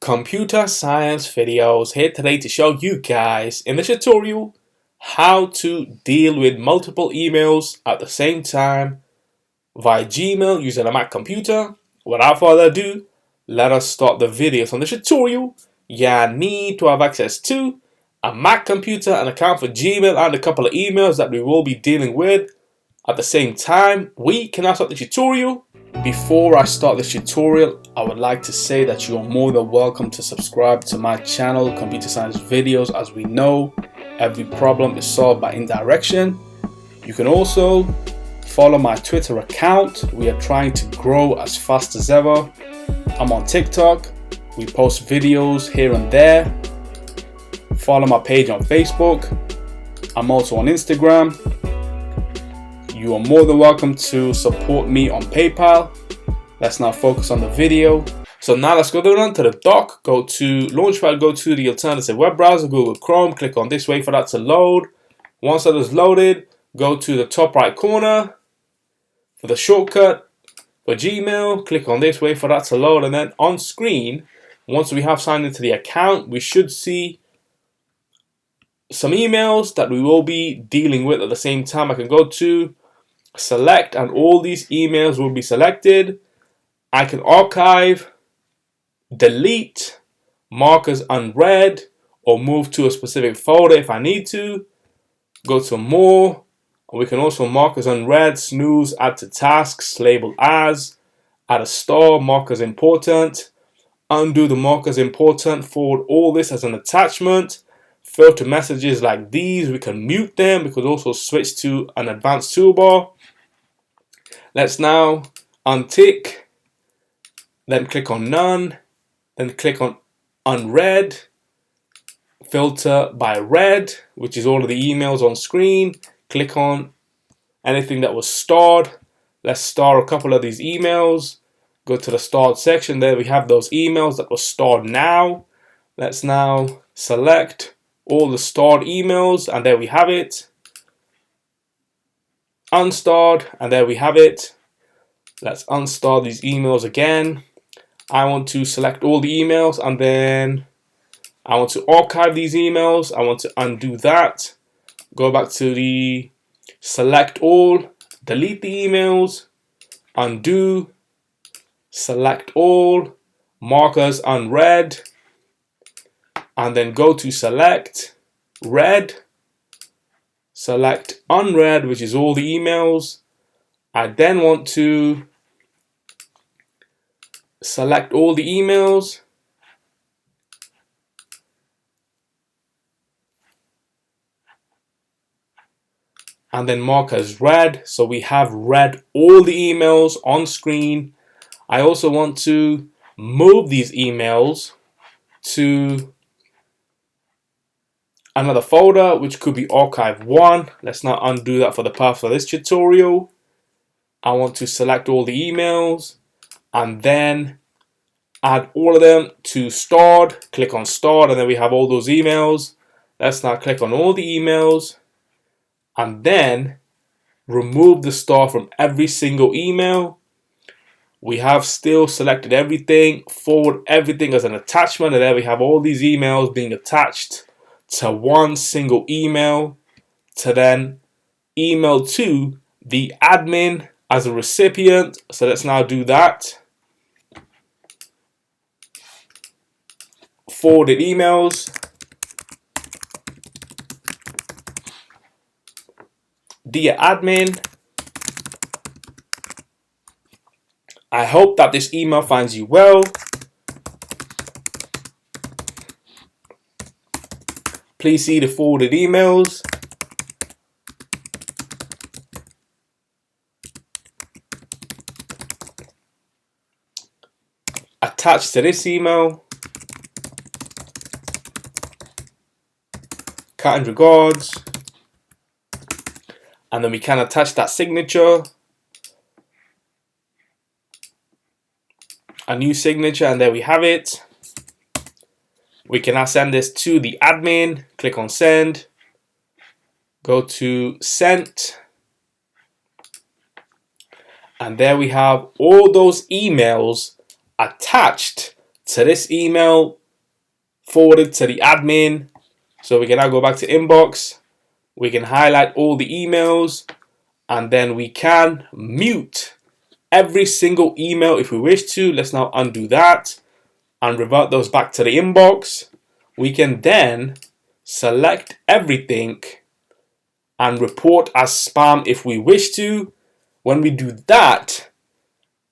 Computer science videos here today to show you guys in the tutorial how to deal with multiple emails at the same time via Gmail using a Mac computer. Without further ado, let us start the video. So in the tutorial, you need to have access to a Mac computer, an account for Gmail, and a couple of emails that we will be dealing with at the same time. We can now start the tutorial. Before I start this tutorial, I would like to say that you are more than welcome to subscribe to my channel, Computer Science Videos. As we know, every problem is solved by indirection. You can also follow my Twitter account. We are trying to grow as fast as ever. I'm on TikTok. We post videos here and there. Follow my page on Facebook. I'm also on Instagram. You are more than welcome to support me on PayPal. Let's now focus on the video. So now let's go down to the dock, go to Launchpad, go to the alternative web browser, Google Chrome, click on this, wait for that to load. Once that is loaded, go to the top right corner for the shortcut for Gmail, click on this, wait for that to load, and then on screen, once we have signed into the account, we should see some emails that we will be dealing with at the same time. I can go to select and all these emails will be selected. I can archive, delete, mark as unread, or move to a specific folder if I need to. Go to more. We can also mark as unread, snooze, add to tasks, label as, add a star, mark as important, undo the mark as important, forward all this as an attachment, filter messages like these. We can mute them. We could also switch to an advanced toolbar. Let's now untick, then click on none, then click on unread, filter by read, which is all of the emails on screen. Click on anything that was starred. Let's star a couple of these emails. Go to the starred section. There we have those emails that were starred now. Let's now select all the starred emails, and there we have it. Unstarred, and there we have it. Let's unstar these emails again. I want to select all the emails, and then I want to archive these emails. I want to undo that. Go back to the select all, delete the emails, undo, select all, mark as unread, and then go to select, read, select unread, which is all the emails. I then want to select all the emails, and then mark as read. So we have read all the emails on screen. I also want to move these emails to another folder, which could be archive 1. Let's not undo that for the purpose of this tutorial. I want to select all the emails and then add all of them to starred. Click on starred, and then we have all those emails. Let's now click on all the emails and then remove the star from every single email. We have still selected everything, forward everything as an attachment, and there we have all these emails being attached to one single email to then email to the admin as a recipient. So let's now do that. Forwarded emails, dear admin, I hope that this email finds you well. Please see the forwarded emails. Attached to this email, kind regards, and then we can attach that signature, a new signature, and there we have it. We can now send this to the admin. Click on send, go to sent, and there we have all those emails attached to this email, forwarded to the admin. So we can now go back to inbox. We can highlight all the emails, and then we can mute every single email if we wish to. Let's now undo that and revert those back to the inbox. We can then select everything and report as spam if we wish to. When we do that,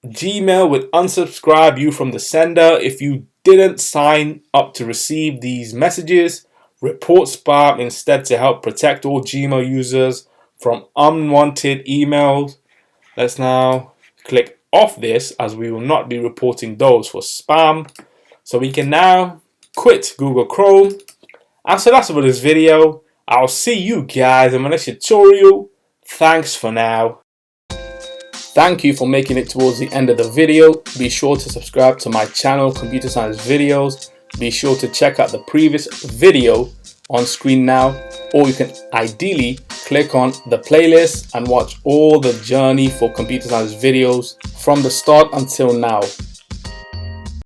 Gmail will unsubscribe you from the sender if you didn't sign up to receive these messages. Report spam instead to help protect all Gmail users from unwanted emails. Let's now click off this, as we will not be reporting those for spam. So we can now quit Google Chrome. And so that's it for this video. I'll see you guys in my next tutorial. Thanks for now. Thank you for making it towards the end of the video. Be sure to subscribe to my channel, Computer Science Videos. Be sure to check out the previous video on screen now, or you can ideally click on the playlist and watch all the journey for Computer Science videos from the start until now.